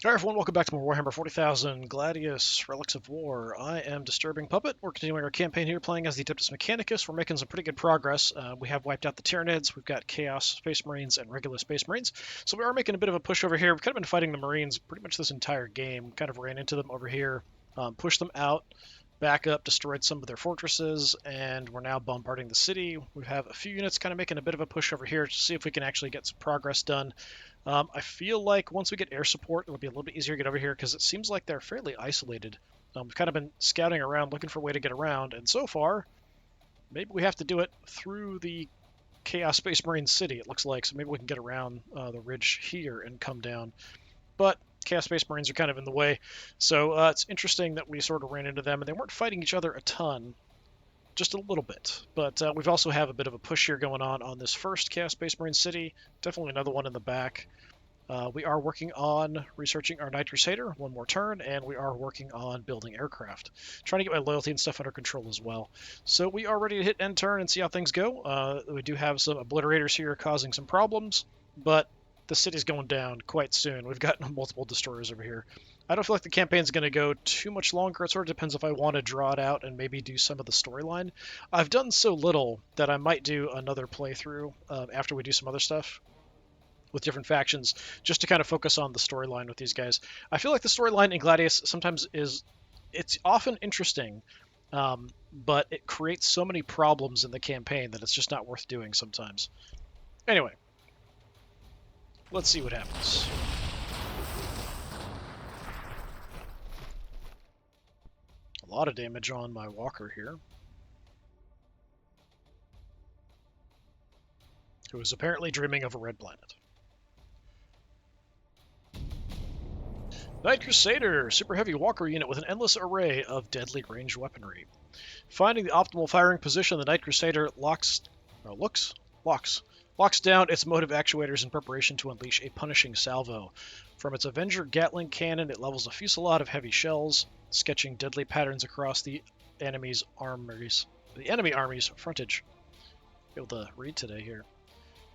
Alright everyone, welcome back to more Warhammer 40,000 Gladius, Relics of War. I am DisturbingPuppet. We're continuing our campaign here playing as the Adeptus Mechanicus. We're making some pretty good progress. We have wiped out the Tyranids, we've got Chaos Space Marines and regular Space Marines. So we are making a bit of a push over here. We've kind of been fighting the Marines pretty much this entire game. Kind of ran into them over here, pushed them out, back up, destroyed some of their fortresses, and we're now bombarding the city. We have a few units kind of making a bit of a push over here to see if we can actually get some progress done. I feel like once we get air support, it'll be a little bit easier to get over here because it seems like they're fairly isolated. We've kind of been scouting around, looking for a way to get around, and so far, maybe we have to do it through the Chaos Space Marine City, it looks like, so maybe we can get around the ridge here and come down. But Chaos Space Marines are kind of in the way, so it's interesting that we sort of ran into them, and they weren't fighting each other a ton, just a little bit. But we've also have a bit of a push here going on this first Chaos Space Marine City. Definitely another one in the back. We are working on researching our Night Crusader one more turn, and we are working on building aircraft. Trying to get my loyalty and stuff under control as well. So we are ready to hit end turn and see how things go. We do have some obliterators here causing some problems, but the city's going down quite soon. We've got multiple destroyers over here. I don't feel like the campaign's going to go too much longer. It sort of depends if I want to draw it out and maybe do some of the storyline. I've done so little that I might do another playthrough after we do some other stuff with different factions, just to kind of focus on the storyline with these guys. I feel like the storyline in Gladius sometimes it's often interesting, but it creates so many problems in the campaign that it's just not worth doing sometimes. Anyway, let's see what happens. A lot of damage on my walker here, who is apparently dreaming of a red planet. Night Crusader, super heavy walker unit with an endless array of deadly ranged weaponry. Finding the optimal firing position, the Night Crusader locks down its motive actuators in preparation to unleash a punishing salvo. From its Avenger Gatling cannon, it levels a fusillade of heavy shells, sketching deadly patterns across the enemy army's frontage. Be able to read today here.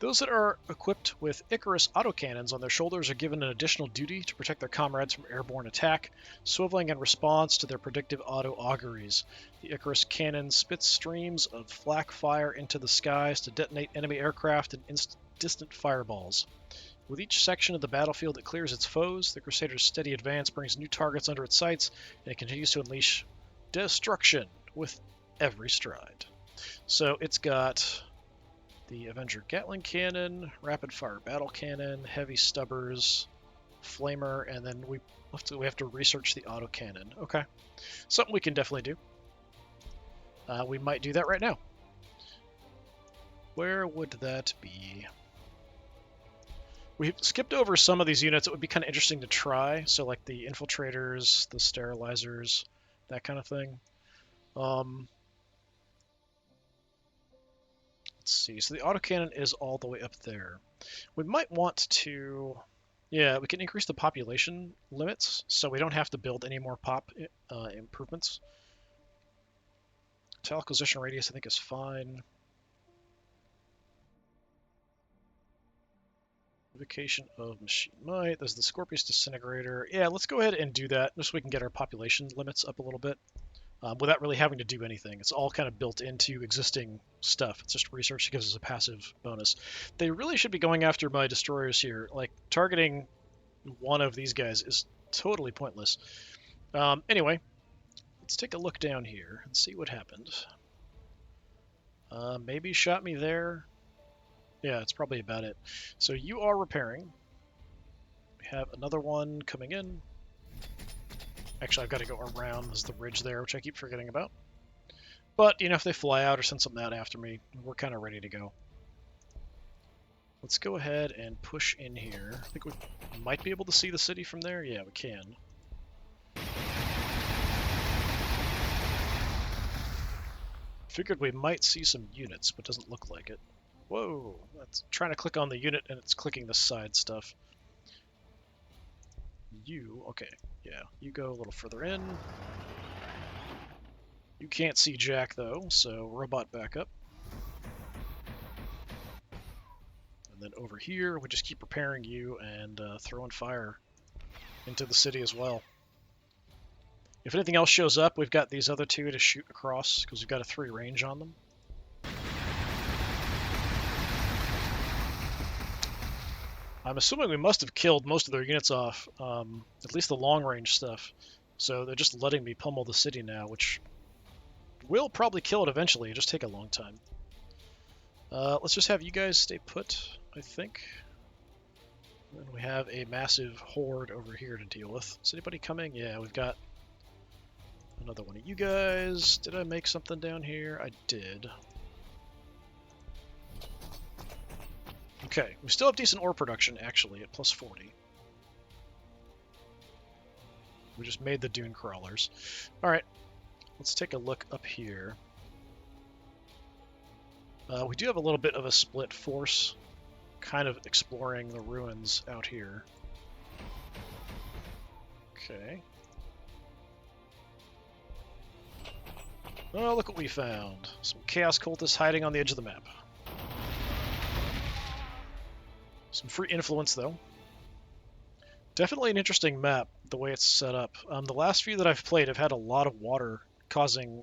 Those that are equipped with Icarus autocannons on their shoulders are given an additional duty to protect their comrades from airborne attack, swiveling in response to their predictive auto-auguries. The Icarus cannon spits streams of flak fire into the skies to detonate enemy aircraft and distant fireballs. With each section of the battlefield it clears its foes, the Crusader's steady advance brings new targets under its sights, and it continues to unleash destruction with every stride. So it's got the Avenger Gatling Cannon, Rapid Fire Battle Cannon, Heavy Stubbers, Flamer, and then we have to research the autocannon. Okay, something we can definitely do. We might do that right now. Where would that be? We've skipped over some of these units that would be kind of interesting to try. So like the infiltrators, the sterilizers, that kind of thing. Let's see, so the autocannon is all the way up there. We might want to, yeah, we can increase the population limits so we don't have to build any more pop improvements. Tile acquisition radius I think is fine. Invocation of Machine Might, there's the Scorpius Disintegrator. Yeah, let's go ahead and do that just so we can get our population limits up a little bit. Without really having to do anything. It's all kind of built into existing stuff. It's just research that gives us a passive bonus. They really should be going after my destroyers here. Like, targeting one of these guys is totally pointless. Anyway, let's take a look down here and see what happened. Maybe shot me there. Yeah, it's probably about it. So you are repairing. We have another one coming in. Actually, I've got to go around. There's the ridge there, which I keep forgetting about. But, you know, if they fly out or send something out after me, we're kind of ready to go. Let's go ahead and push in here. I think we might be able to see the city from there. Yeah, we can. Figured we might see some units, but doesn't look like it. Whoa, that's trying to click on the unit and it's clicking the side stuff. Okay, yeah, you go a little further in. You can't see Jack though, so robot back up. And then over here, we just keep repairing you and throwing fire. into the city as well. If anything else shows up, we've got these other two to shoot across, because we've got a 3 range on them. I'm assuming we must have killed most of their units off, at least the long-range stuff. So they're just letting me pummel the city now, which will probably kill it eventually. It'll just take a long time. Let's just have you guys stay put, I think. And we have a massive horde over here to deal with. Is anybody coming? Yeah, we've got another one of you guys. Did I make something down here? I did. Okay, we still have decent ore production, actually, at plus 40. We just made the dune crawlers. Alright, let's take a look up here. We do have a little bit of a split force, kind of exploring the ruins out here. Okay. Oh, look what we found. Some chaos cultists hiding on the edge of the map. Some free influence, though. Definitely an interesting map, the way it's set up. The last few that I've played have had a lot of water causing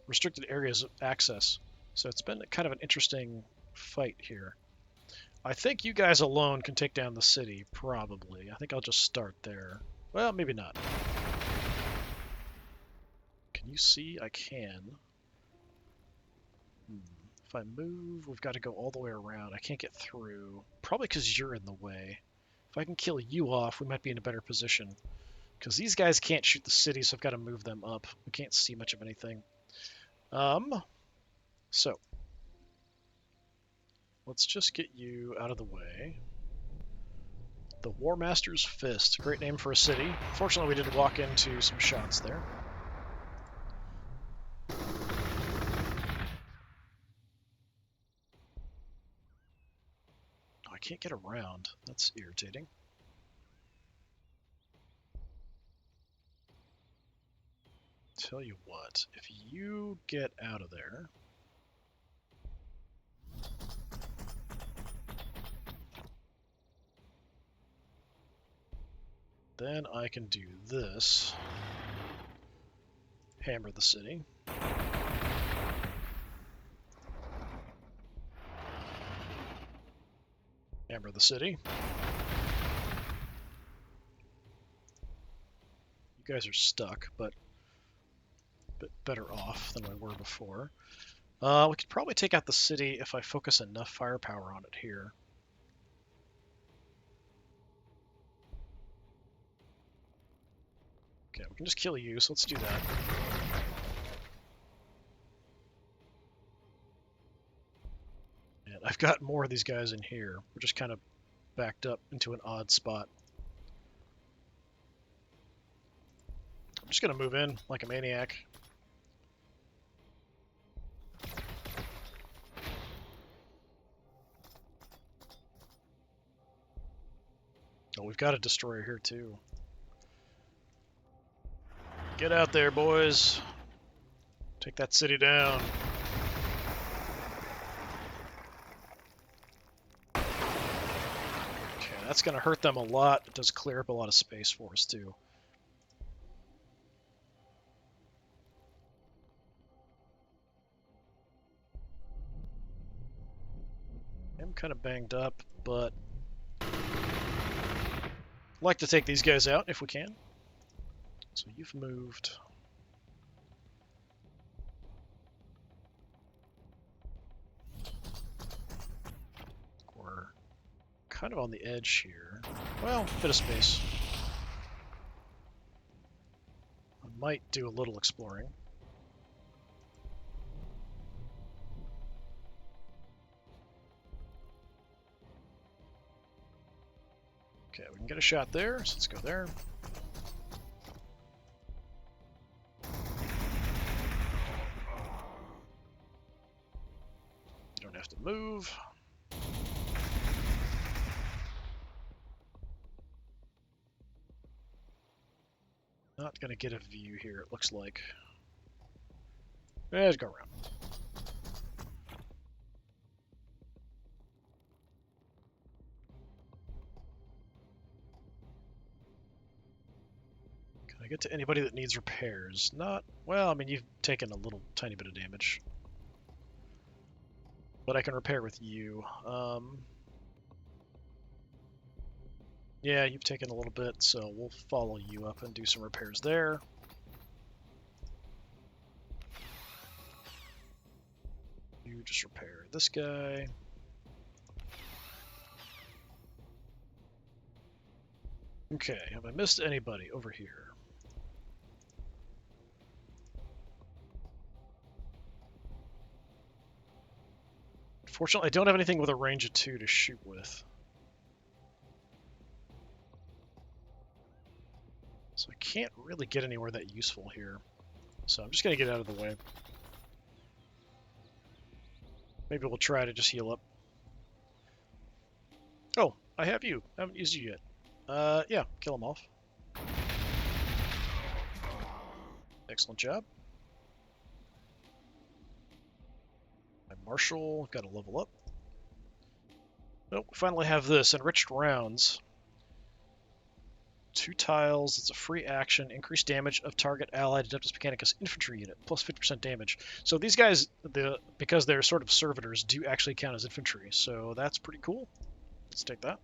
restricted areas of access. So it's been kind of an interesting fight here. I think you guys alone can take down the city, probably. I think I'll just start there. Well, maybe not. Can you see? I can. If I move, we've got to go all the way around. I can't get through. Probably because you're in the way. If I can kill you off, we might be in a better position. Because these guys can't shoot the city, so I've got to move them up. We can't see much of anything. So, let's just get you out of the way. The War Master's Fist. Great name for a city. Fortunately, we did walk into some shots there. Oh, I can't get around. That's irritating. Tell you what, if you get out of there... then I can do this. Hammer the city. Hammer the city. You guys are stuck, but a bit better off than we were before. We could probably take out the city if I focus enough firepower on it here. Okay, we can just kill you, so let's do that. And I've got more of these guys in here. We're just kind of backed up into an odd spot. I'm just going to move in like a maniac. Oh, we've got a destroyer here too. Get out there, boys. Take that city down. Okay, that's going to hurt them a lot. It does clear up a lot of space for us too. I'm kind of banged up, but I'd like to take these guys out if we can. So you've moved. We're kind of on the edge here. Well, bit of space. I might do a little exploring. Okay, we can get a shot there, so let's go there. You don't have to move. Not gonna get a view here, it looks like. Let's go around. get to anybody that needs repairs. Not, well, I mean, you've taken a little tiny bit of damage. But I can repair with you. Yeah, you've taken a little bit, so we'll follow you up and do some repairs there. You just repair this guy. Okay, have I missed anybody over here? Fortunately, I don't have anything with a range of 2 to shoot with. So I can't really get anywhere that useful here. So I'm just going to get out of the way. Maybe we'll try to just heal up. Oh, I have you. I haven't used you yet. Yeah, kill them off. Excellent job. My Marshal, got to level up. Nope, we finally have this. Enriched rounds. 2 tiles, it's a free action, increased damage of target allied Adeptus Mechanicus infantry unit, plus 50% damage. So these guys, because they're sort of servitors, do actually count as infantry, so that's pretty cool. Let's take that.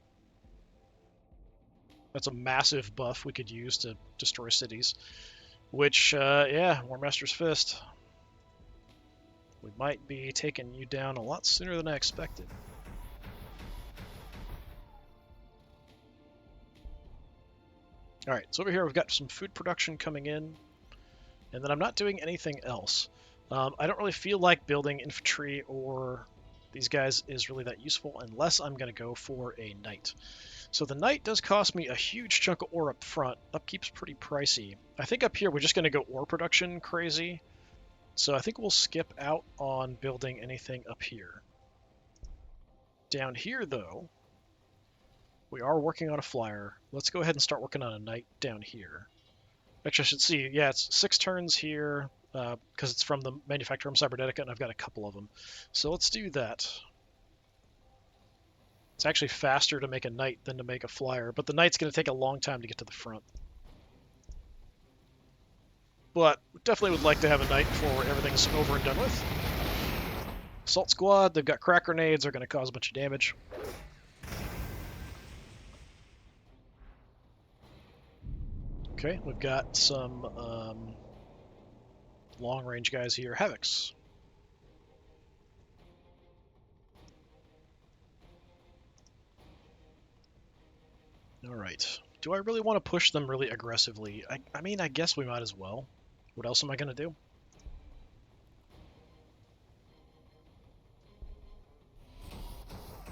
That's a massive buff we could use to destroy cities. Which, yeah, War Master's Fist. We might be taking you down a lot sooner than I expected. Alright, so over here we've got some food production coming in, and then I'm not doing anything else. I don't really feel like building infantry or these guys is really that useful unless I'm going to go for a knight. So the knight does cost me a huge chunk of ore up front. Upkeep's pretty pricey. I think up here we're just going to go ore production crazy. So I think we'll skip out on building anything up here. Down here, though, we are working on a flyer. Let's go ahead and start working on a knight down here. Actually, I should see. Yeah, it's 6 turns here because it's from the manufacturer Cybernetica, and I've got a couple of them. So let's do that. It's actually faster to make a knight than to make a flyer, but the knight's going to take a long time to get to the front. But definitely would like to have a knight before everything's over and done with. Assault squad, they've got crack grenades, they're going to cause a bunch of damage. Okay, we've got some long-range guys here. Havocs. Alright. Do I really want to push them really aggressively? I mean, I guess we might as well. What else am I going to do?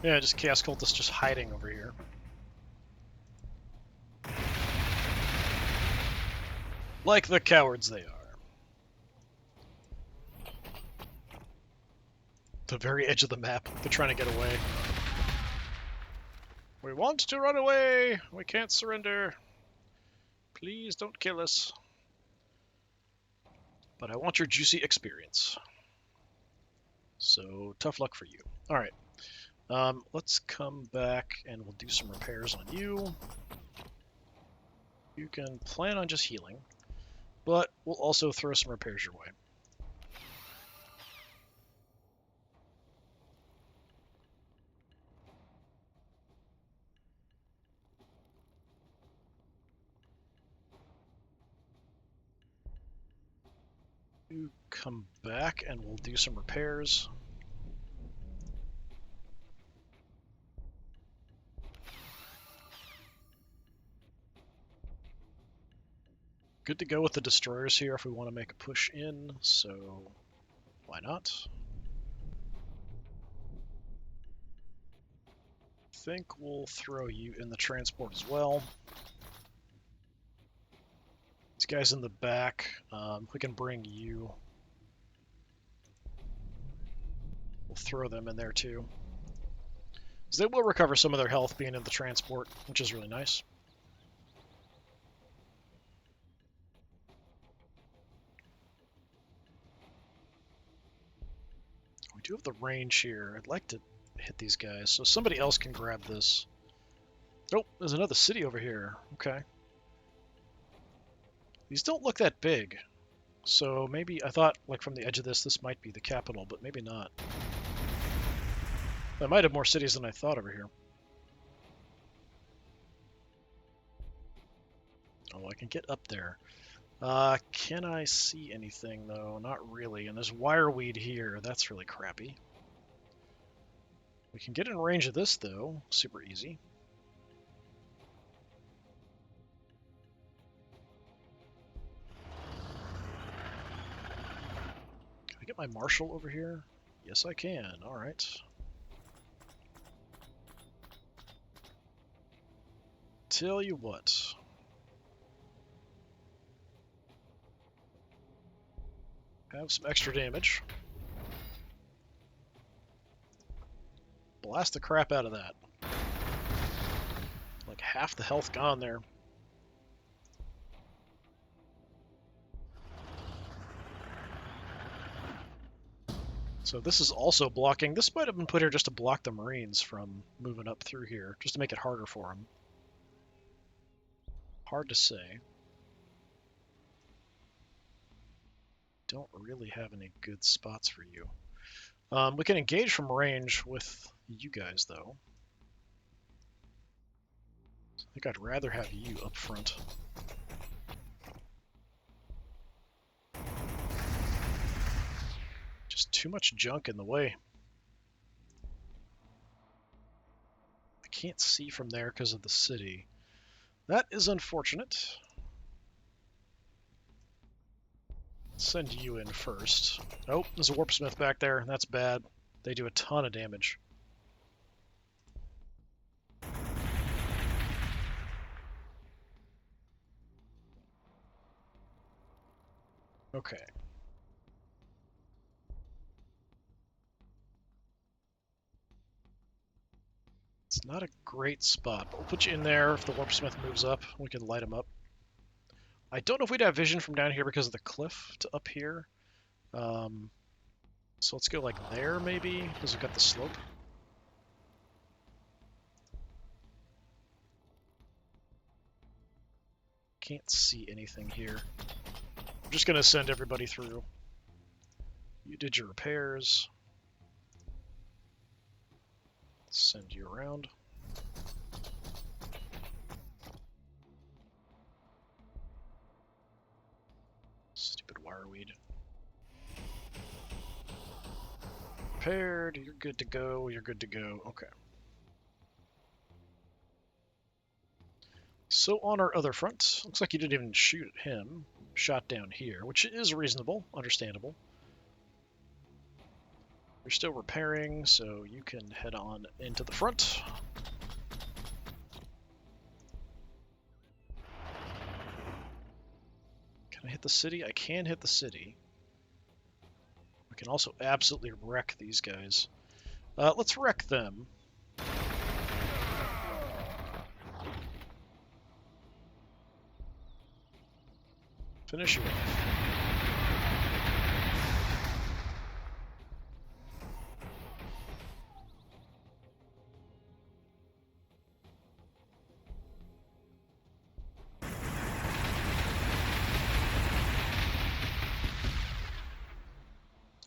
Yeah, just Chaos Cultists just hiding over here. Like the cowards they are. The very edge of the map. They're trying to get away. We want to run away! We can't surrender. Please don't kill us. But I want your juicy experience. So, tough luck for you. Alright. Let's come back and we'll do some repairs on you. You can plan on just healing, but we'll also throw some repairs your way. You come back and we'll do some repairs. Good to go with the destroyers here if we want to make a push in, so why not? I think we'll throw you in the transport as well. These guys in the back, we can bring you. We'll throw them in there too. So they will recover some of their health being in the transport, which is really nice. We do have the range here. I'd like to hit these guys, so somebody else can grab this. Oh, there's another city over here. Okay. These don't look that big. So maybe, I thought, like, from the edge of this might be the capital, but maybe not. I might have more cities than I thought over here. Oh, I can get up there. Can I see anything, though? Not really. And there's wireweed here. That's really crappy. We can get in range of this, though. Super easy. Can I get my marshal over here? Yes, I can. All right. Tell you what. Have some extra damage. Blast the crap out of that. Like half the health gone there. So this is also blocking. This might have been put here just to block the Marines from moving up through here, just to make it harder for them. Hard to say. Don't really have any good spots for you. We can engage from range with you guys, though. I think I'd rather have you up front. Just too much junk in the way. I can't see from there because of the city. That is unfortunate. Send you in first. Oh, there's a warpsmith back there. That's bad. They do a ton of damage. Okay. It's not a great spot, but we'll put you in there. If the warpsmith moves up, we can light him up. I don't know if we'd have vision from down here because of the cliff to up here. So let's go like there, maybe, because we've got the slope. Can't see anything here. I'm just going to send everybody through. You did your repairs. Send you around. Stupid wireweed. Repaired. You're good to go. You're good to go. Okay. So on our other front, looks like you didn't even shoot at him. Shot down here, which is reasonable, understandable. You're still repairing, so you can head on into the front. Can I hit the city? I can hit the city. We can also absolutely wreck these guys. Let's wreck them. Finish you off.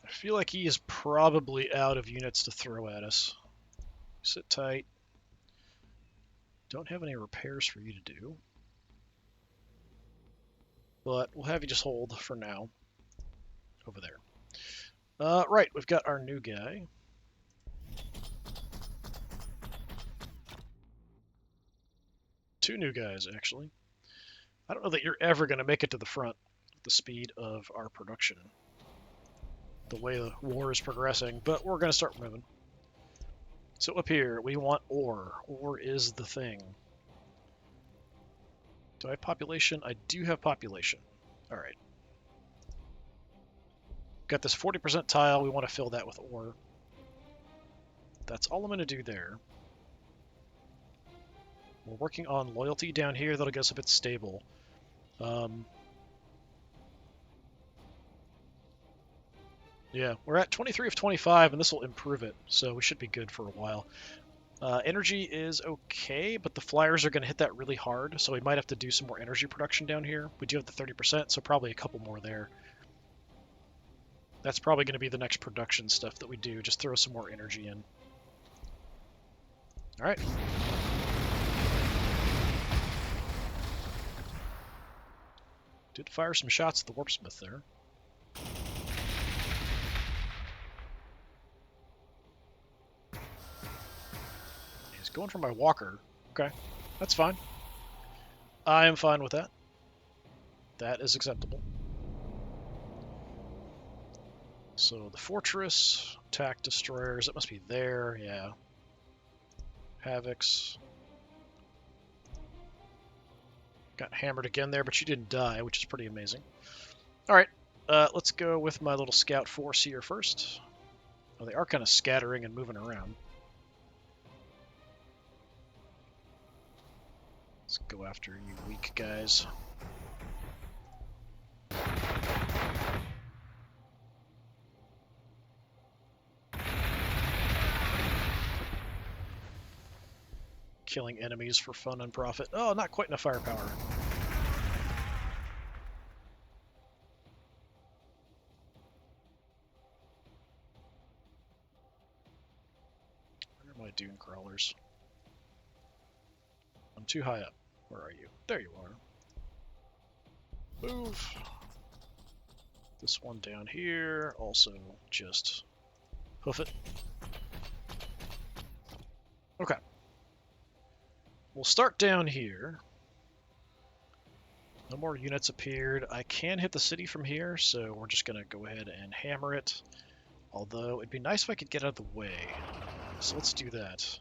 I feel like he is probably out of units to throw at us. Sit tight. Don't have any repairs for you to do. But we'll have you just hold for now. Over there. Right, we've got our new guy. Two new guys, actually. I don't know that you're ever going to make it to the front at the speed of our production. The way the war is progressing, but we're going to start moving. So up here, we want ore. Ore is the thing. Do I have population? I do have population. All right. Got this 40% tile. We want to fill that with ore. That's all I'm going to do there. We're working on loyalty down here. That'll get us a bit stable. Yeah, we're at 23 of 25, and this will improve it, so we should be good for a while. Energy is okay, but the flyers are going to hit that really hard, so we might have to do some more energy production down here. We do have the 30%, so probably a couple more there. That's probably going to be the next production stuff that we do, just throw some more energy in. Alright. Did fire some shots at the Warpsmith there. He's going for my walker. Okay, that's fine. I am fine with that. That is acceptable. So the fortress, attack destroyers, that must be there, yeah. Havocs. Got hammered again there, but she didn't die, which is pretty amazing. Alright, let's go with my little scout force here first. Oh, they are kind of scattering and moving around. Let's go after you weak guys. Killing enemies for fun and profit. Oh, not quite enough firepower. Where are my dune crawlers? I'm too high up. Where are you? There you are. Move. This one down here. Also, just hoof it. Okay. We'll start down here. No more units appeared. I can hit the city from here, so we're just going to go ahead and hammer it. Although, it'd be nice if I could get out of the way. So let's do that.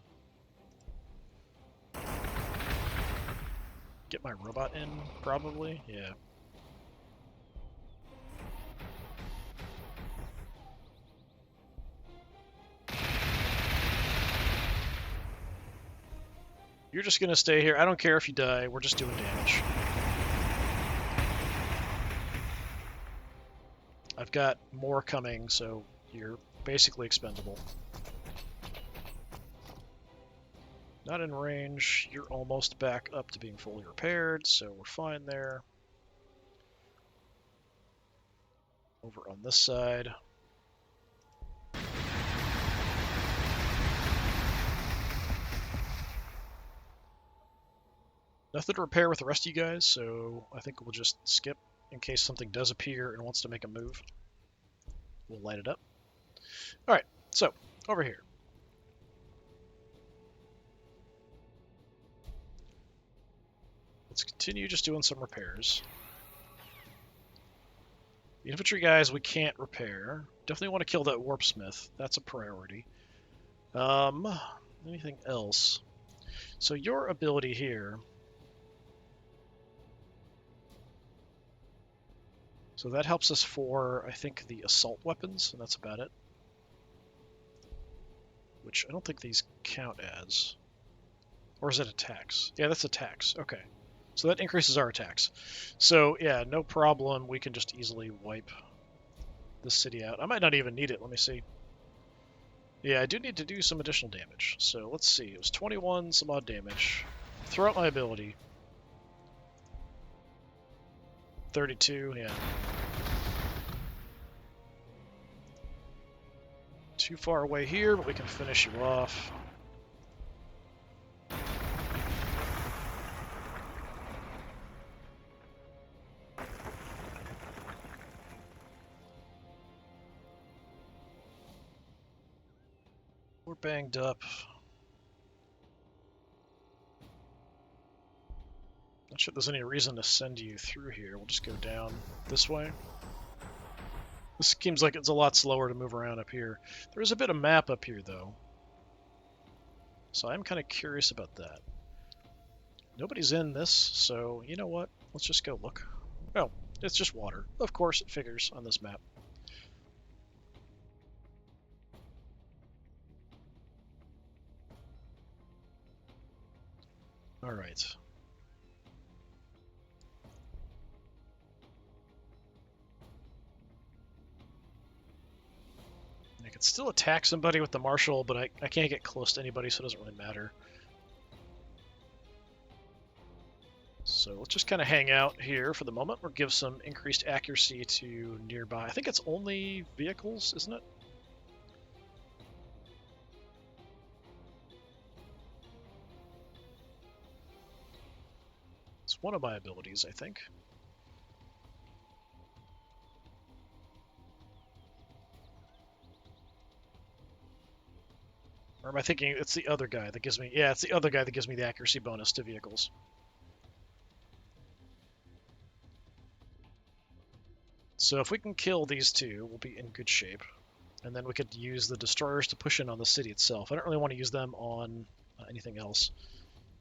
Get my robot in, probably? Yeah. You're just going to stay here. I don't care if you die. We're just doing damage. I've got more coming, so you're basically expendable. Not in range. You're almost back up to being fully repaired, so we're fine there. Over on this side. Nothing to repair with the rest of you guys, so I think we'll just skip in case something does appear and wants to make a move. We'll light it up. Alright, so, over here. Let's continue just doing some repairs. The infantry guys we can't repair. Definitely want to kill that Warpsmith. That's a priority. Anything else? So your ability here... So that helps us for, I think, the assault weapons, and that's about it. Which I don't think these count as. Or is it attacks? Yeah, that's attacks. Okay. So that increases our attacks. So, yeah, no problem. We can just easily wipe this city out. I might not even need it. Let me see. Yeah, I do need to do some additional damage. So, let's see. It was 21 some odd damage. Throw out my ability. 32, yeah. Too far away here, but we can finish you off. We're banged up. Not sure there's any reason to send you through here. We'll just go down this way. This seems like it's a lot slower to move around up here. There is a bit of map up here, though. So I'm kind of curious about that. Nobody's in this, so you know what? Let's just go look. Oh, it's just water. Of course, it figures on this map. All right. could still attack somebody with the Marshal, but I can't get close to anybody, so it doesn't really matter. So let's just kind of hang out here for the moment, or give some increased accuracy to nearby. I think it's only vehicles, isn't it? It's one of my abilities, I think. Or am I thinking it's the other guy that gives me... Yeah, it's the other guy that gives me the accuracy bonus to vehicles. So if we can kill these two, we'll be in good shape. And then we could use the destroyers to push in on the city itself. I don't really want to use them on anything else.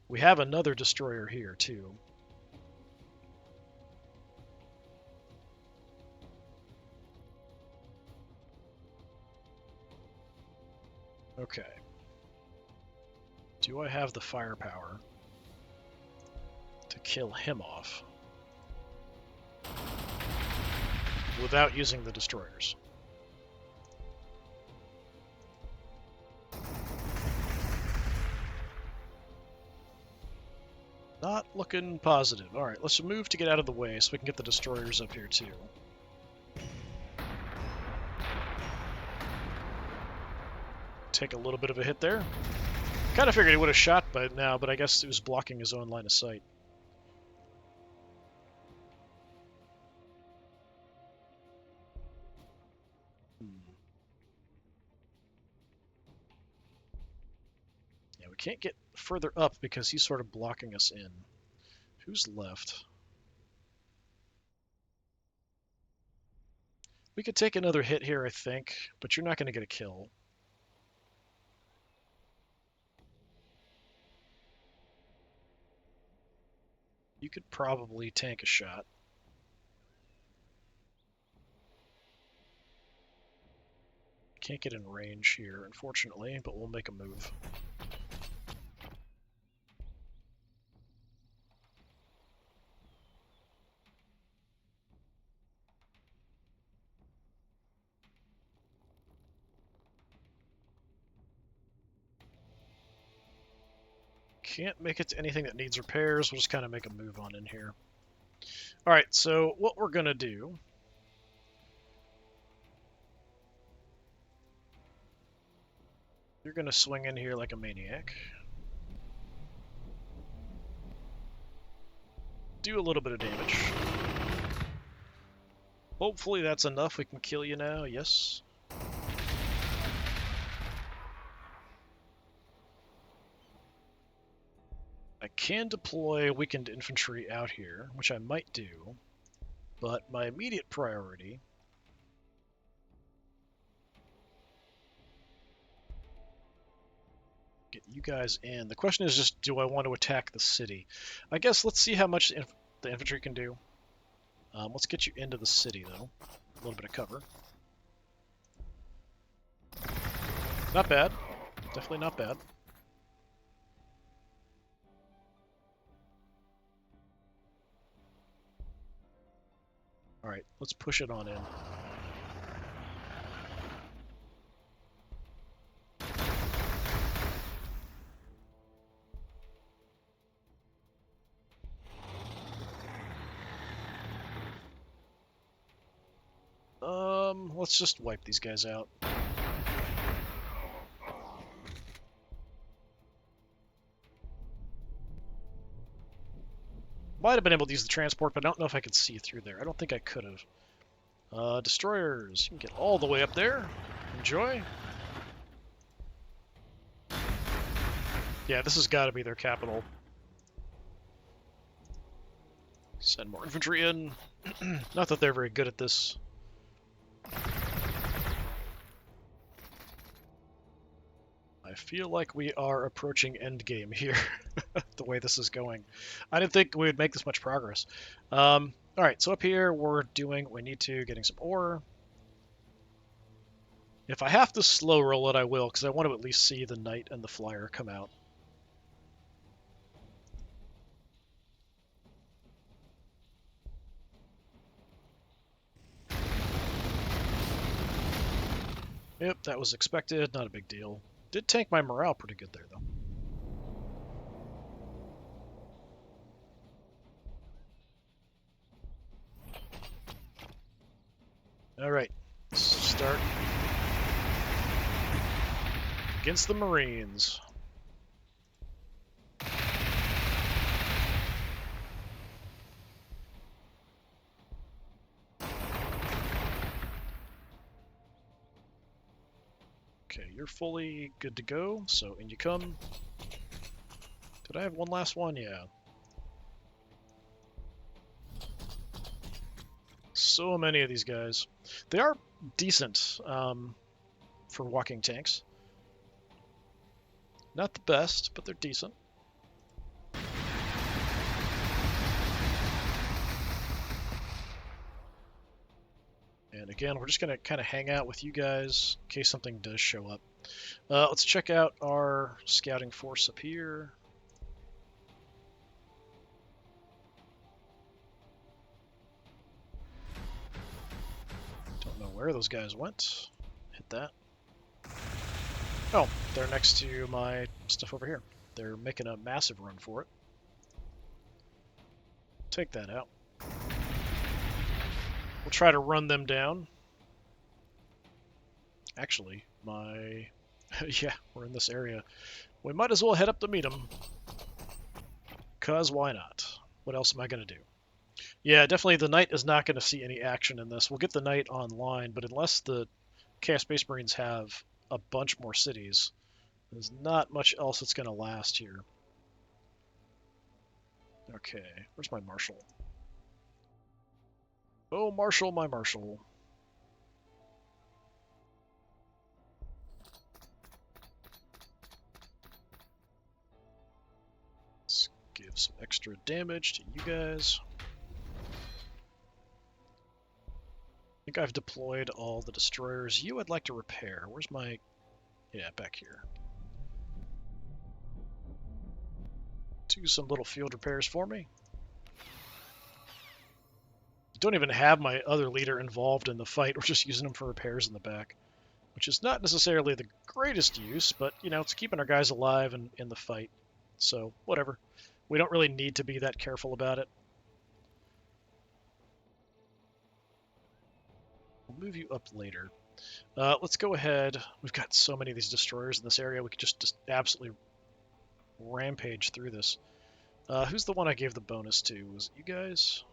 We have another destroyer here, too. Okay. Do I have the firepower to kill him off without using the destroyers? Not looking positive. Alright, let's move to get out of the way so we can get the destroyers up here too. Take a little bit of a hit there. Kind of figured he would have shot by now, but I guess he was blocking his own line of sight. Yeah, we can't get further up because he's sort of blocking us in. Who's left? We could take another hit here, I think, but you're not going to get a kill. You could probably tank a shot. Can't get in range here, unfortunately, but we'll make a move. Can't make it to anything that needs repairs. We'll just kind of make a move on in here. Alright, so what we're going to do... You're going to swing in here like a maniac. Do a little bit of damage. Hopefully that's enough. We can kill you now. Yes. I can deploy weakened infantry out here, which I might do, but my immediate priority get you guys in. The question is just, do I want to attack the city? I guess let's see how much the infantry can do. Let's get you into the city, though. A little bit of cover. Not bad. Definitely not bad. Alright, let's push it on in. Let's just wipe these guys out. Might have been able to use the transport, but I don't know if I could see through there. I don't think I could have. Destroyers, you can get all the way up there. Enjoy. Yeah, this has got to be their capital. Send more infantry in. Not that they're very good at this. I feel like we are approaching endgame here, the way this is going. I didn't think we would make this much progress. Alright, so up here we're doing what we need to, getting some ore. If I have to slow roll it, I will, because I want to at least see the knight and the flyer come out. Yep, that was expected, not a big deal. Did tank my morale pretty good there, though. Alright, start against the Marines. Okay, you're fully good to go, so in you come. Did I have one last one? Yeah. So many of these guys. They are decent for walking tanks. Not the best, but they're decent. And again, we're just going to kind of hang out with you guys in case something does show up. Let's check out our scouting force up here. Don't know where those guys went. Hit that. Oh, they're next to my stuff over here. They're making a massive run for it. Take that out. We'll try to run them down. Actually, yeah, we're in this area. We might as well head up to meet them. Cause why not? What else am I going to do? Yeah, definitely the Knight is not going to see any action in this. We'll get the Knight online, but unless the Chaos Space Marines have a bunch more cities, there's not much else that's going to last here. Okay, where's my Marshal? Oh, Marshal, my Marshal. Let's give some extra damage to you guys. I think I've deployed all the destroyers. You I'd like to repair. Where's my... Yeah, back here. Do some little field repairs for me. Don't even have my other leader involved in the fight. We're just using him for repairs in the back, which is not necessarily the greatest use, but, you know, it's keeping our guys alive and in the fight. So, whatever. We don't really need to be that careful about it. We'll move you up later. Let's go ahead. We've got so many of these destroyers in this area. We could just absolutely rampage through this. Who's the one I gave the bonus to? Was it you guys?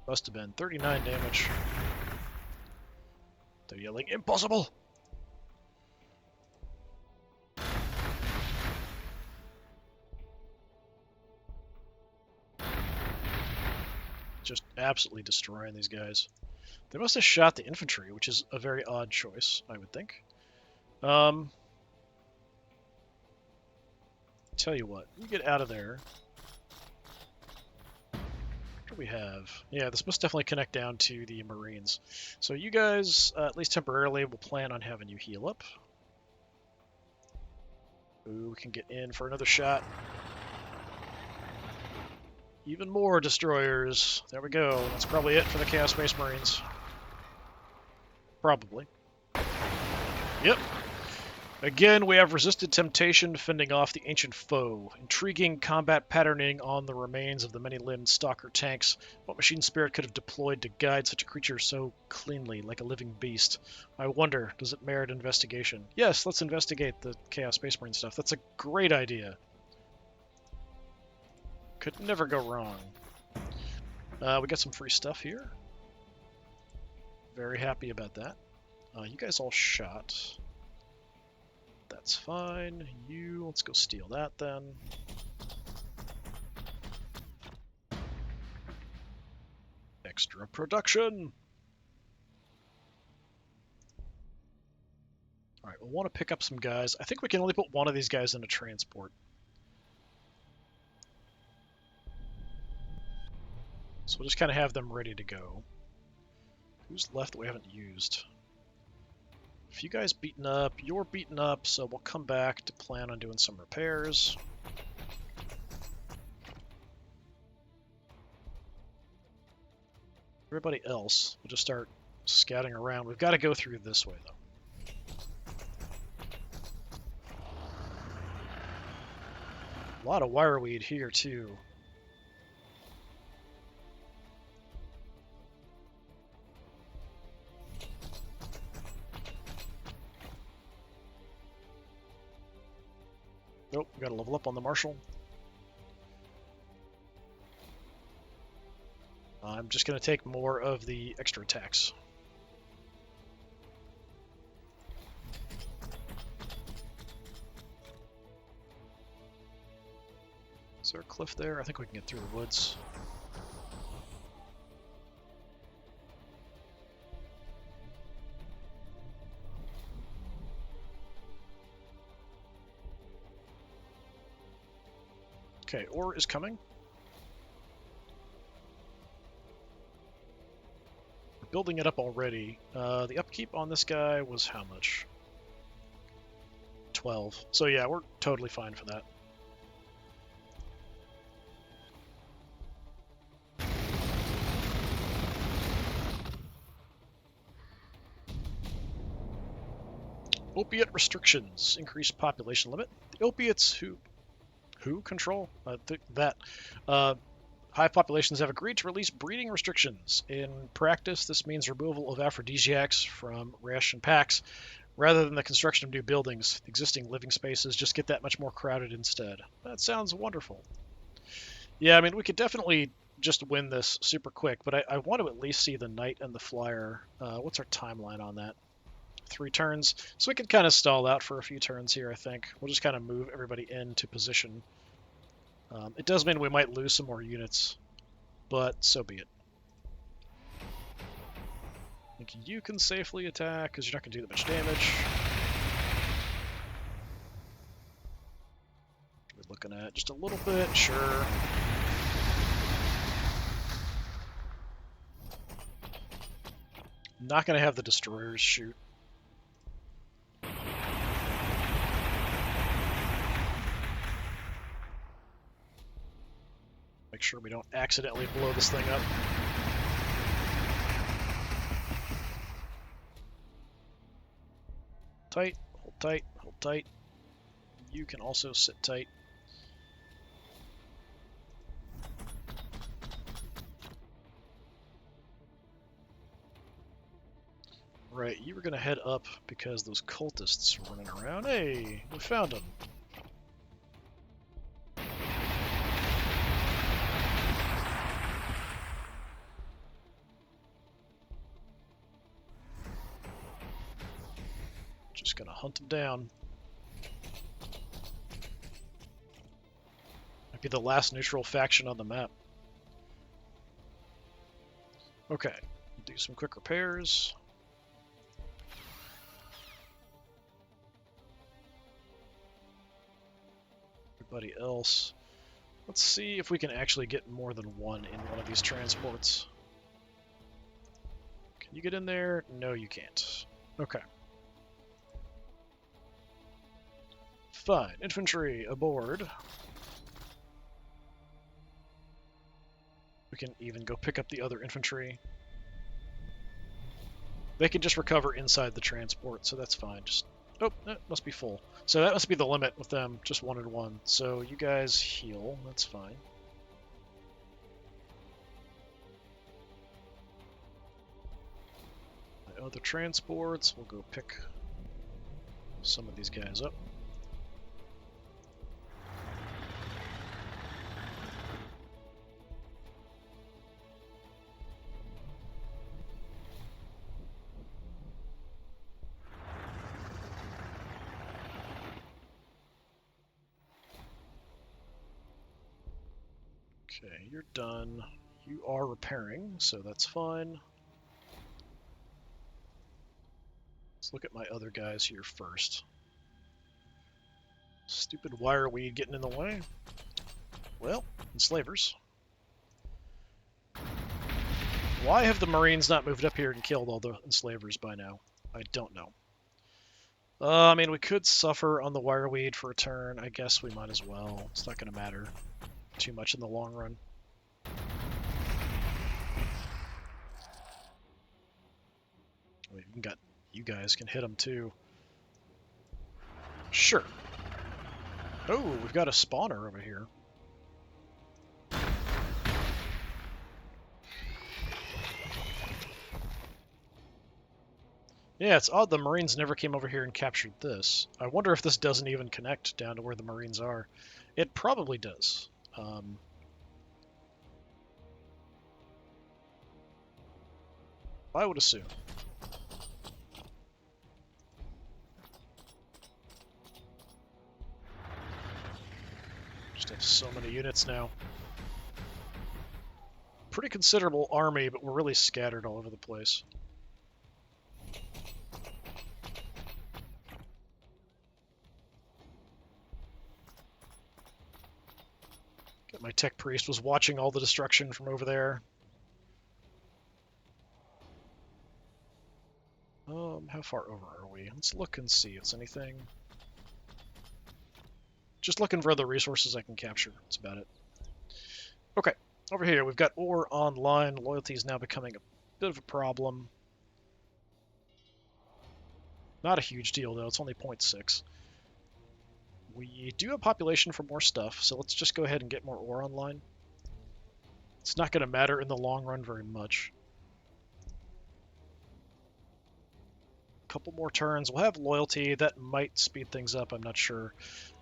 Must have been 39 damage. They're yelling, impossible! Just absolutely destroying these guys. They must have shot the infantry, which is a very odd choice, I would think. Tell you what, you get out of there. What do we have? Yeah, this must definitely connect down to the Marines. So you guys, at least temporarily, will plan on having you heal up. Ooh, we can get in for another shot. Even more destroyers. There we go. That's probably it for the Chaos Space Marines. Probably. Yep. Again, we have resisted temptation, fending off the ancient foe. Intriguing combat patterning on the remains of the many-limbed stalker tanks. What machine spirit could have deployed to guide such a creature so cleanly, like a living beast? I wonder, does it merit investigation? Yes, let's investigate the Chaos Space Marine stuff. That's a great idea. Could never go wrong. We got some free stuff here. Very happy about that. You guys all shot. That's fine. Let's go steal that then. Extra production! Alright, we'll want to pick up some guys. I think we can only put one of these guys in a transport. So we'll just kind of have them ready to go. Who's left that we haven't used? If you guys beaten up, you're beaten up, so we'll come back to plan on doing some repairs. Everybody else will just start scouting around. We've got to go through this way, though. A lot of wireweed here, too. Nope, we got to level up on the Marshal. I'm just going to take more of the extra attacks. Is there a cliff there? I think we can get through the woods. Okay, ore is coming. We're building it up already. The upkeep on this guy was how much? 12. So yeah, we're totally fine for that. Opiate restrictions. Increased population limit. The opiates who control? High populations have agreed to release breeding restrictions. In practice, this means removal of aphrodisiacs from ration packs, rather than the construction of new buildings. The existing living spaces just get that much more crowded instead. That sounds wonderful. Yeah, I mean, we could definitely just win this super quick, but I want to at least see the Knight and the Flyer. What's our timeline on that? 3 turns. So we could kind of stall out for a few turns here, I think. We'll just kind of move everybody into position. It does mean we might lose some more units, but so be it. I think you can safely attack, because you're not going to do that much damage. We're looking at just a little bit, sure. Not going to have the destroyers shoot. Make sure we don't accidentally blow this thing up. Tight, hold tight, hold tight. You can also sit tight. Right, you were going to head up because those cultists were running around. Hey, we found them. Just gonna hunt them down. Might be the last neutral faction on the map. Okay, do some quick repairs. Everybody else. Let's see if we can actually get more than one in one of these transports. Can you get in there? No, you can't. Okay. Fine. Infantry aboard. We can even go pick up the other infantry. They can just recover inside the transport, so that's fine. Just oh, that must be full. So that must be the limit with them, just 1 and 1. So you guys heal, that's fine. The other transports, we'll go pick some of these guys up. Okay, you're done. You are repairing, so that's fine. Let's look at my other guys here first. Stupid wireweed getting in the way. Well, enslavers. Why have the Marines not moved up here and killed all the enslavers by now? I don't know. I mean, we could suffer on the wireweed for a turn. I guess we might as well. It's not going to matter too much in the long run. We even got you guys can hit them too. Sure. Oh, we've got a spawner over here. Yeah, it's odd the Marines never came over here and captured this. I wonder if this doesn't even connect down to where the Marines are. It probably does. I would assume. Just have so many units now. Pretty considerable army, but we're really scattered all over the place. My tech priest was watching all the destruction from over there. How far over are we? Let's look and see if there's anything. Just looking for other resources I can capture. That's about it. Okay, over here we've got ore online. Loyalty is now becoming a bit of a problem. Not a huge deal though, it's only 0.6. We do have population for more stuff, so let's just go ahead and get more ore online. It's not going to matter in the long run very much. Couple more turns. We'll have loyalty. That might speed things up. I'm not sure.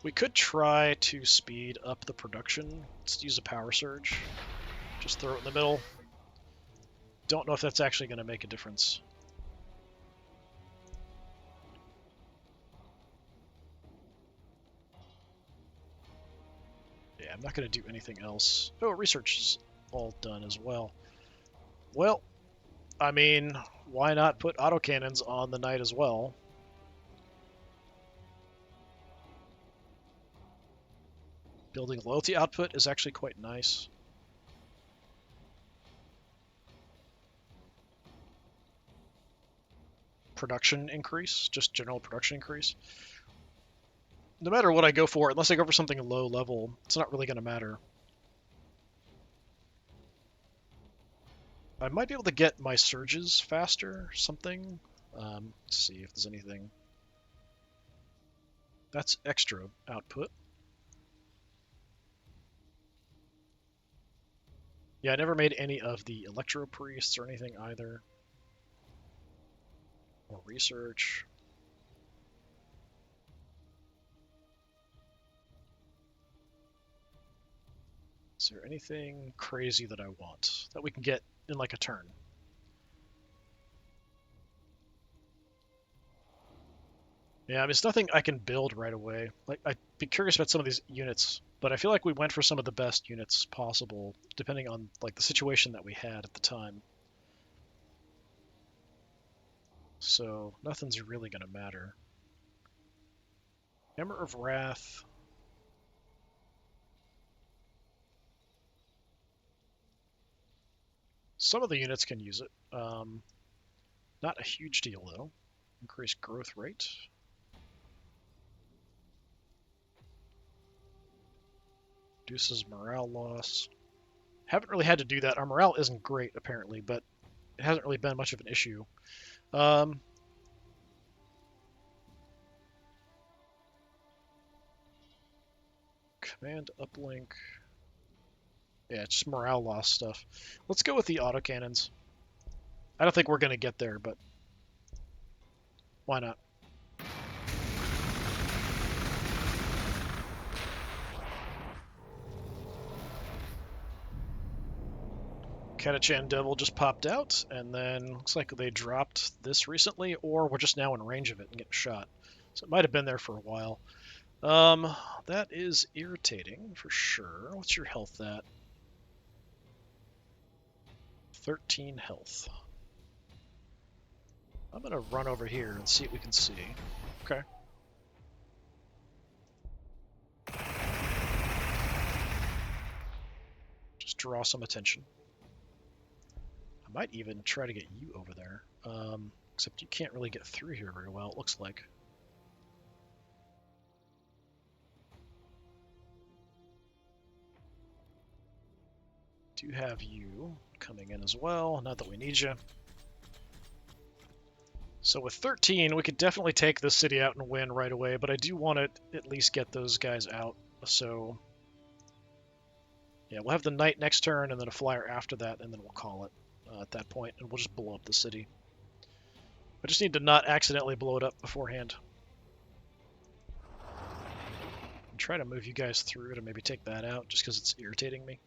We could try to speed up the production. Let's use a power surge. Just throw it in the middle. Don't know if that's actually going to make a difference. Yeah, I'm not going to do anything else. Oh, research is all done as well. Well, I mean, why not put autocannons on the knight as well? Building loyalty output is actually quite nice. Production increase, just general production increase. No matter what I go for, unless I go for something low level, it's not really going to matter. I might be able to get my surges faster, something. Let's see if there's anything. That's extra output. Yeah, I never made any of the electro priests or anything either. Or research. Is there anything crazy that I want that we can get in like a turn? Yeah, I mean, it's nothing I can build right away. Like, I'd be curious about some of these units, but I feel like we went for some of the best units possible, depending on like the situation that we had at the time. So nothing's really going to matter. Hammer of Wrath. Some of the units can use it. Not a huge deal, though. Increased growth rate. Reduces morale loss. Haven't really had to do that. Our morale isn't great, apparently, but it hasn't really been much of an issue. Command uplink. Yeah, it's just morale loss stuff. Let's go with the autocannons. I don't think we're going to get there, but why not? Catachan Devil just popped out, and then looks like they dropped this recently, or we're just now in range of it and getting shot. So it might have been there for a while. That is irritating for sure. What's your health at? 13 health. I'm gonna run over here and see what we can see. Okay. Just draw some attention. I might even try to get you over there. Except you can't really get through here very well, it looks like. Do have you coming in as well, not that we need you. So with 13, we could definitely take this city out and win right away, but I do want to at least get those guys out. So yeah, we'll have the knight next turn and then a flyer after that, and then we'll call it at that point, and we'll just blow up the city. I just need to not accidentally blow it up beforehand. And try to move you guys through it and maybe take that out, just because it's irritating me.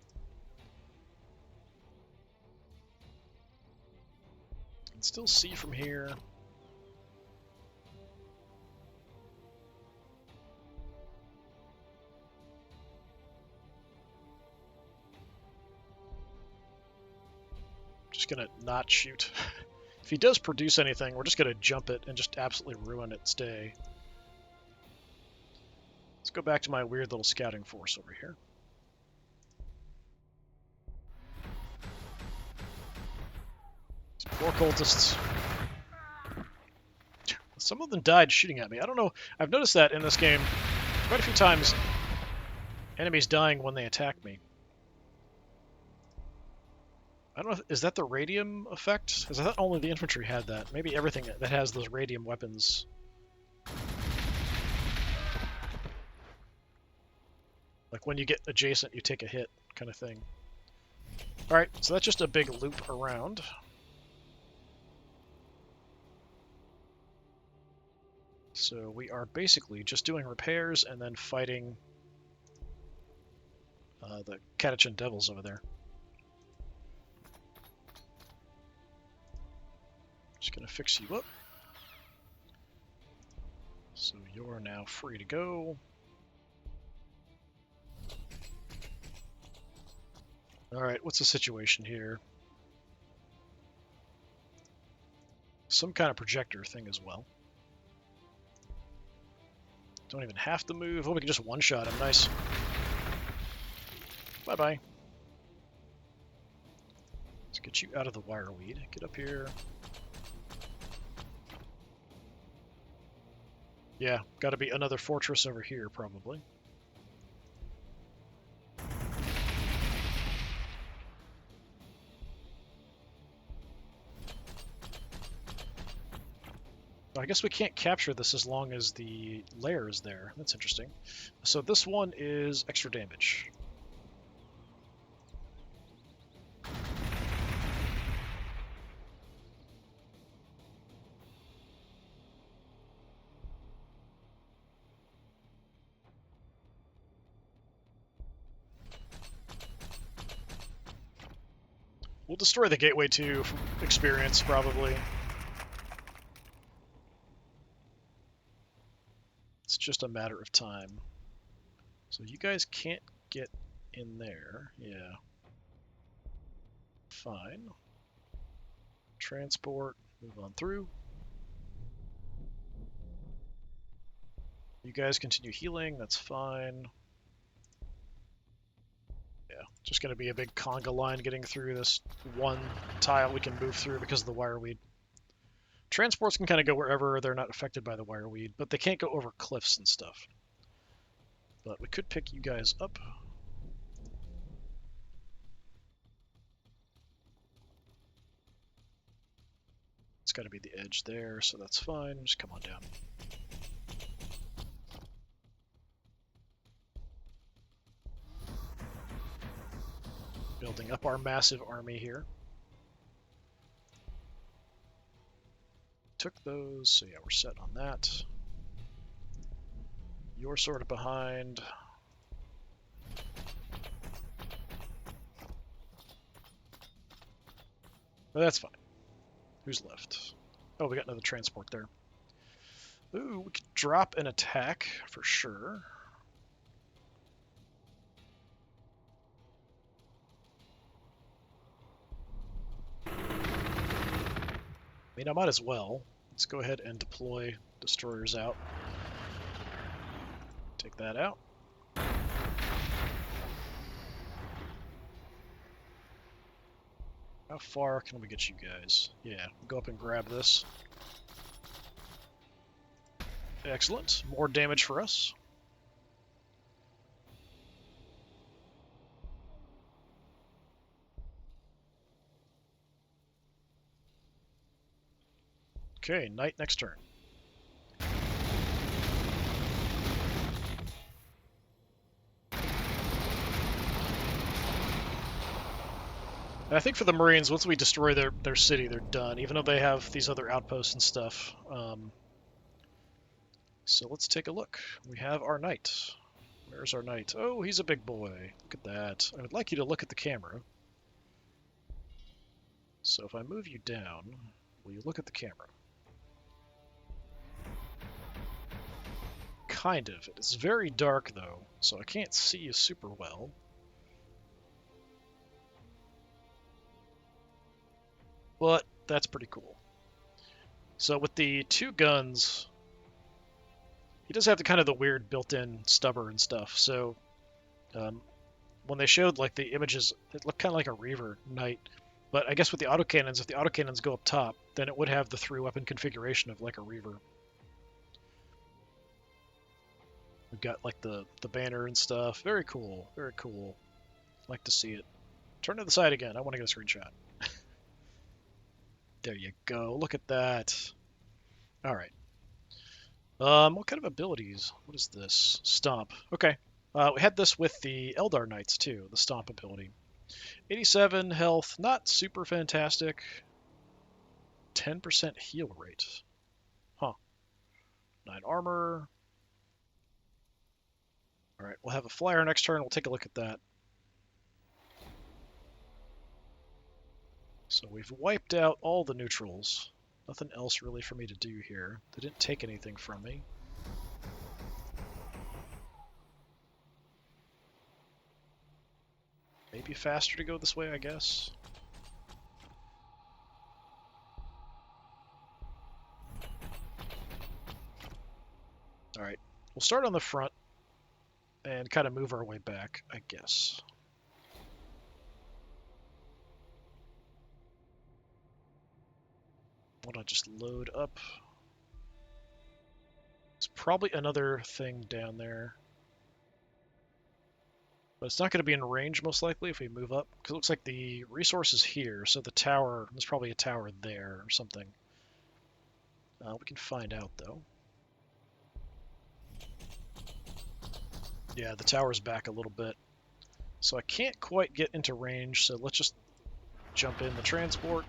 You can still see from here. Just gonna not shoot. If he does produce anything, we're just gonna jump it and just absolutely ruin its day. Let's go back to my weird little scouting force over here. These poor cultists. Some of them died shooting at me. I don't know. I've noticed that in this game quite a few times. Enemies dying when they attack me. I don't know. Is that the radium effect? Because I thought only the infantry had that. Maybe everything that has those radium weapons. Like when you get adjacent, you take a hit, kind of thing. Alright, so that's just a big loop around. So we are basically just doing repairs and then fighting the Catachan Devils over there. Just gonna fix you up. So you're now free to go. Alright, what's the situation here? Some kind of projector thing as well. Don't even have to move. Oh, we can just one-shot him. Nice. Bye-bye. Let's get you out of the wireweed. Get up here. Yeah, gotta be another fortress over here, probably. I guess we can't capture this as long as the layer is there. That's interesting. So this one is extra damage. We'll destroy the gateway too, from experience, probably. It's just a matter of time. So you guys can't get in there. Yeah. Fine. Transport, move on through. You guys continue healing, that's fine. Yeah, just going to be a big conga line getting through this one tile we can move through because of the wireweed. Transports can kind of go wherever they're not affected by the wireweed, but they can't go over cliffs and stuff. But we could pick you guys up. It's got to be the edge there, so that's fine. Just come on down. Building up our massive army here. Took those, so yeah, we're set on that. You're sort of behind. But that's fine. Who's left? Oh, we got another transport there. Ooh, we could drop an attack for sure. I mean, I might as well. Let's go ahead and deploy destroyers out. Take that out. How far can we get you guys? Yeah, go up and grab this. Excellent. More damage for us. Okay, knight next turn. And I think for the Marines, once we destroy their city, they're done, even though they have these other outposts and stuff. So let's take a look. We have our knight. Where's our knight? Oh, he's a big boy. Look at that. I would like you to look at the camera. So if I move you down, will you look at the camera? Kind of. It is very dark, though, so I can't see you super well. But that's pretty cool. So with the two guns, he does have the kind of the weird built-in stubber and stuff. So when they showed like the images, it looked kind of like a Reaver knight. But I guess with the autocannons, if the autocannons go up top, then it would have the three-weapon configuration of like a Reaver. We've got like the banner and stuff. Very cool. Very cool. Like to see it. Turn to the side again. I want to get a screenshot. There you go. Look at that. All right. What kind of abilities? What is this? Stomp. Okay. We had this with the Eldar Knights too, the Stomp ability. 87 health, not super fantastic. 10% heal rate. Huh. 9 armor. All right, we'll have a flyer next turn. We'll take a look at that. So we've wiped out all the neutrals. Nothing else really for me to do here. They didn't take anything from me. Maybe faster to go this way, I guess. Alright, we'll start on the front and kind of move our way back, I guess. Why don't I just load up? There's probably another thing down there. But it's not going to be in range, most likely, if we move up. Because it looks like the resource is here, so the tower, there's probably a tower there or something. We can find out, though. Yeah, the tower's back a little bit. So I can't quite get into range, so let's just jump in the transport.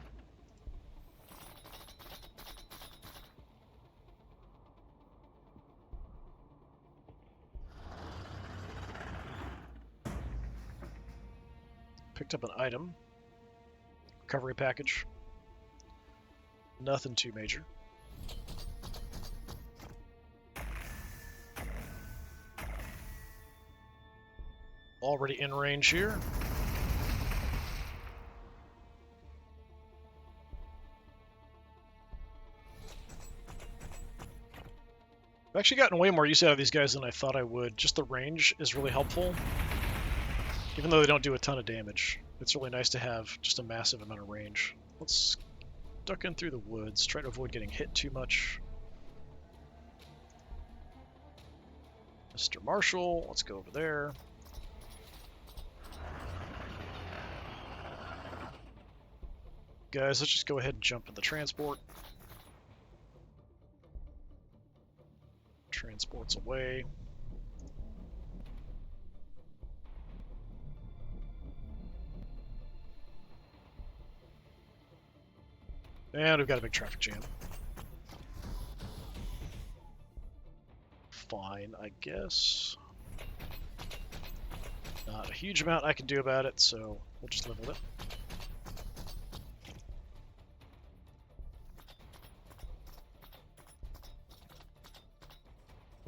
Picked up an item. Recovery package. Nothing too major. Already in range here. I've actually gotten way more use out of these guys than I thought I would. Just the range is really helpful. Even though they don't do a ton of damage, it's really nice to have just a massive amount of range. Let's duck in through the woods, try to avoid getting hit too much. Mr. Marshall, let's go over there. Guys, let's just go ahead and jump in the transport. Transport's away. And we've got a big traffic jam. Fine, I guess. Not a huge amount I can do about it, so we'll just live with it.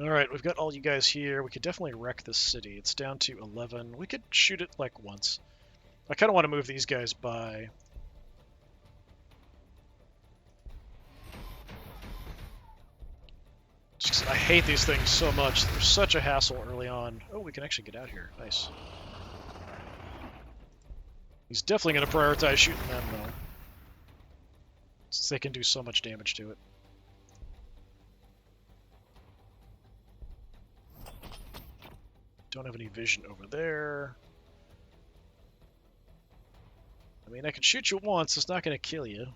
Alright, we've got all you guys here. We could definitely wreck this city. It's down to 11. We could shoot it like once. I kind of want to move these guys by. Just 'cause I hate these things so much. They're such a hassle early on. Oh, we can actually get out here. Nice. He's definitely going to prioritize shooting them, though, since they can do so much damage to it. Don't have any vision over there. I mean, I can shoot you once. It's not going to kill you.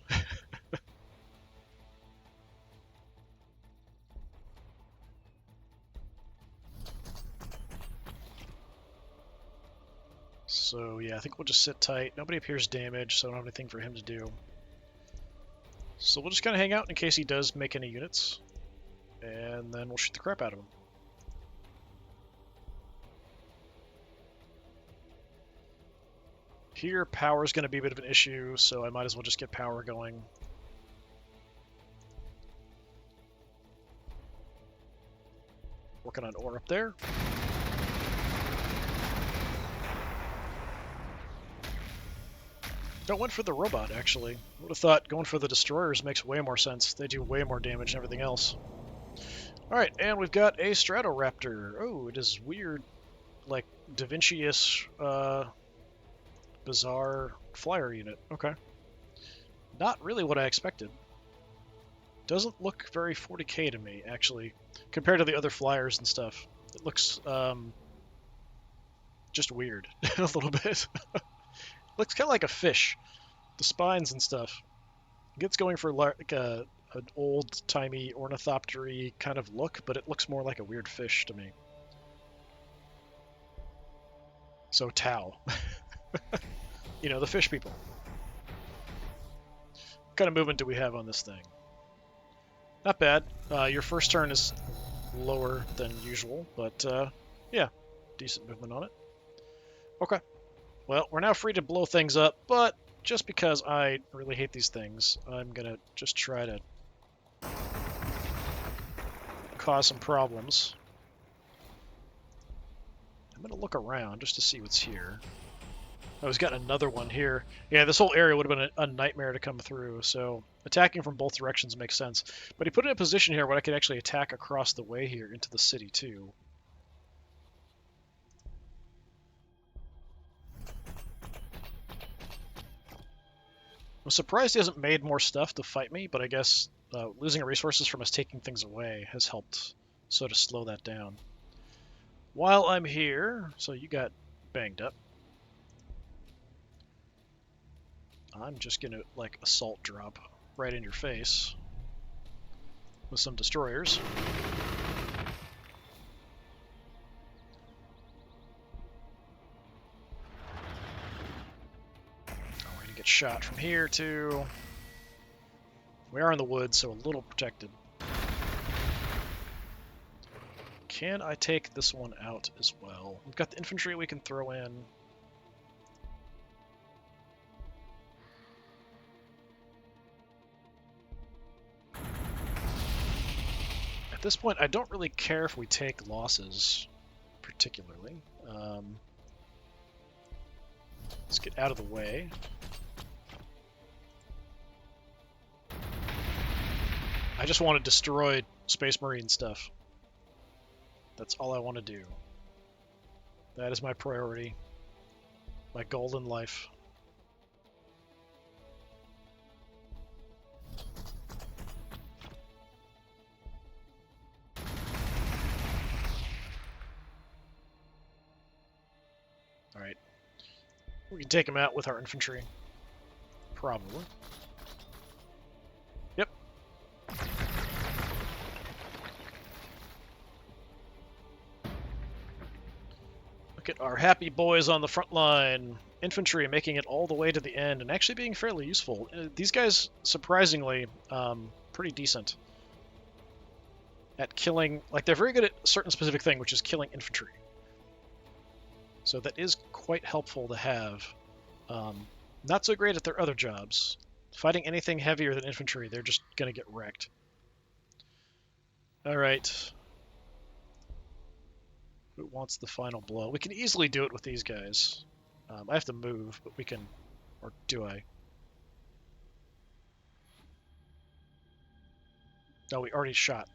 So yeah, I think we'll just sit tight. Nobody appears damaged, so I don't have anything for him to do. So we'll just kind of hang out in case he does make any units, and then we'll shoot the crap out of him. Here, power is going to be a bit of an issue, so I might as well just get power going. Working on ore up there. I went for the robot, actually. Would have thought going for the destroyers makes way more sense. They do way more damage than everything else. Alright, and we've got a Stratoraptor. Oh, it is weird, like Da Vinci-ish, bizarre flyer unit. Okay. Not really what I expected. Doesn't look very 40k to me, actually, compared to the other flyers and stuff. It looks, just weird, a little bit. Looks kind of like a fish, the spines and stuff. It gets going for like an old-timey ornithoptery kind of look, but it looks more like a weird fish to me. So Tau. You know, the fish people. What kind of movement do we have on this thing? Not bad. Your first turn is lower than usual, but yeah, decent movement on it. Okay. Well, we're now free to blow things up, but just because I really hate these things, I'm going to just try to cause some problems. I'm going to look around just to see what's here. Oh, he's got another one here. Yeah, this whole area would have been a nightmare to come through, so attacking from both directions makes sense. But he put it in a position here where I could actually attack across the way here into the city, too. I'm surprised he hasn't made more stuff to fight me, but I guess losing resources from us taking things away has helped sort of slow that down. While I'm here, so you got banged up, I'm just gonna, like, assault drop right in your face with some destroyers. Get shot from here too. We are in the woods, so a little protected. Can I take this one out as well? We've got the infantry we can throw in. At this point, I don't really care if we take losses, particularly. Let's get out of the way. I just want to destroy Space Marine stuff. That's all I want to do. That is my priority. My goal in life. Alright. We can take him out with our infantry. Probably. Yep. Look at our happy boys on the front line. Infantry making it all the way to the end and actually being fairly useful. These guys, surprisingly, pretty decent at killing. Like, they're very good at a certain specific thing, which is killing infantry. So that is quite helpful to have. Not so great at their other jobs. Fighting anything heavier than infantry, they're just going to get wrecked. Alright. Who wants the final blow? We can easily do it with these guys. I have to move, but we can... Or do I? No, we already shot.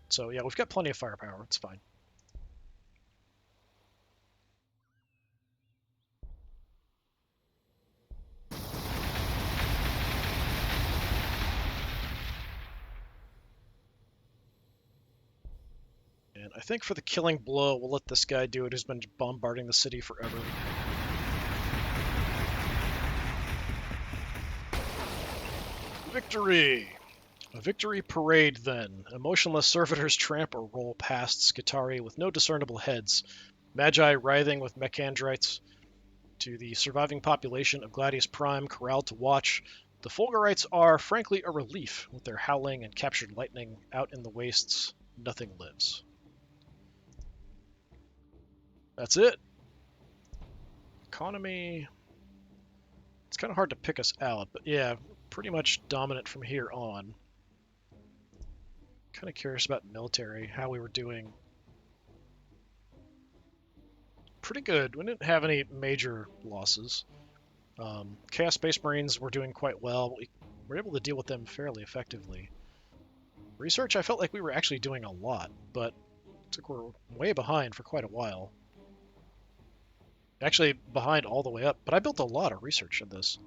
So yeah, we've got plenty of firepower. It's fine. And I think for the killing blow, we'll let this guy do it who's been bombarding the city forever. Victory! A victory parade, then. Emotionless servitors tramp or roll past Skitarii with no discernible heads. Magi writhing with mechandrites. To the surviving population of Gladius Prime corralled to watch, the Fulgurites are frankly a relief. With their howling and captured lightning out in the wastes, nothing lives. That's it. Economy. It's kind of hard to pick us out, but yeah, pretty much dominant from here on. Kind of curious about military, how we were doing. Pretty good. We didn't have any major losses. Chaos Space Marines were doing quite well. We were able to deal with them fairly effectively. Research, I felt like we were actually doing a lot, but looks like we're way behind for quite a while. Actually, behind all the way up, but I built a lot of research in this.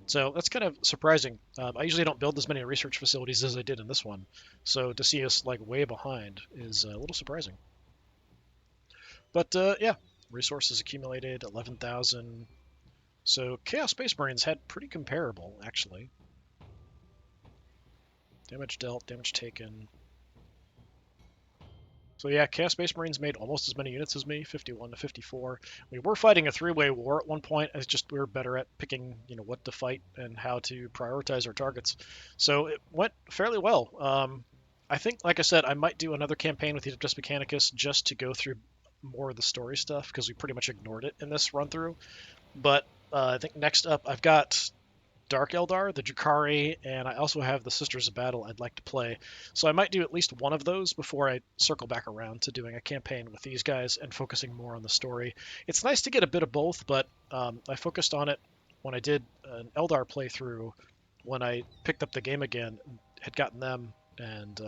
So that's kind of surprising. I usually don't build as many research facilities as I did in this one, so to see us like way behind is a little surprising. But yeah, resources accumulated, 11,000. So Chaos Space Marines had pretty comparable, actually. Damage dealt, damage taken. So yeah, Chaos Space Marines made almost as many units as me, 51 to 54. We were fighting a three-way war at one point. It's just we were better at picking, what to fight and how to prioritize our targets. So it went fairly well. I think, like I said, I might do another campaign with Adeptus Mechanicus just to go through more of the story stuff because we pretty much ignored it in this run-through. But I think next up I've got Dark Eldar, the Drukhari, and I also have the Sisters of Battle I'd like to play. So I might do at least one of those before I circle back around to doing a campaign with these guys and focusing more on the story. It's nice to get a bit of both, but I focused on it when I did an Eldar playthrough, when I picked up the game again, had gotten them, and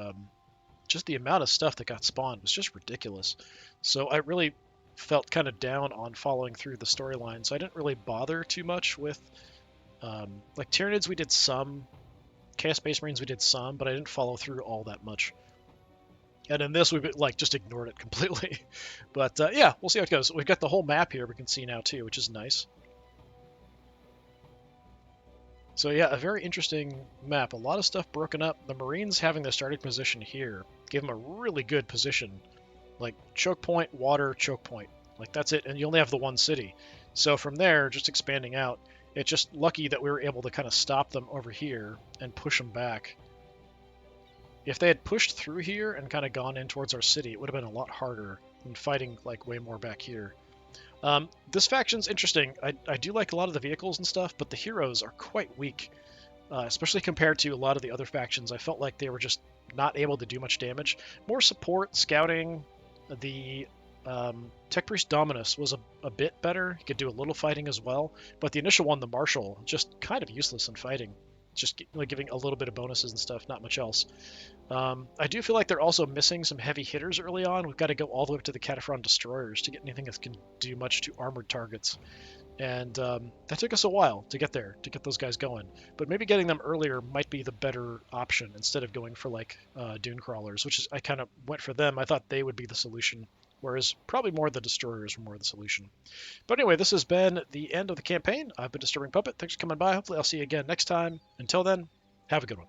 just the amount of stuff that got spawned was just ridiculous. So I really felt kind of down on following through the storyline, so I didn't really bother too much with like Tyranids we did some, Chaos Space Marines we did some, but I didn't follow through all that much. And in this we like just ignored it completely. But yeah, we'll see how it goes. We've got the whole map here we can see now too, which is nice. So yeah, a very interesting map. A lot of stuff broken up. The Marines having the starting position here gave them a really good position. Like choke point, water, choke point. Like that's it, and you only have the one city. So from there, just expanding out, it's just lucky that we were able to kind of stop them over here and push them back. If they had pushed through here and kind of gone in towards our city, it would have been a lot harder than fighting like way more back here. This faction's interesting. I do like a lot of the vehicles and stuff, but the heroes are quite weak, especially compared to a lot of the other factions. I felt like they were just not able to do much damage. More support, scouting, the Tech Priest Dominus was a bit better. He could do a little fighting as well, but the initial one, the Marshal, just kind of useless in fighting. Just like giving a little bit of bonuses and stuff, not much else. I do feel like they're also missing some heavy hitters early on. We've got to go all the way up to the Cataphren Destroyers to get anything that can do much to armored targets. And that took us a while to get there, to get those guys going. But maybe getting them earlier might be the better option instead of going for like Dune Crawlers, which is I kind of went for them. I thought they would be the solution, whereas probably more the Destroyers were more the solution. But anyway, this has been the end of the campaign. I've been Disturbing Puppet. Thanks for coming by. Hopefully I'll see you again next time. Until then, have a good one.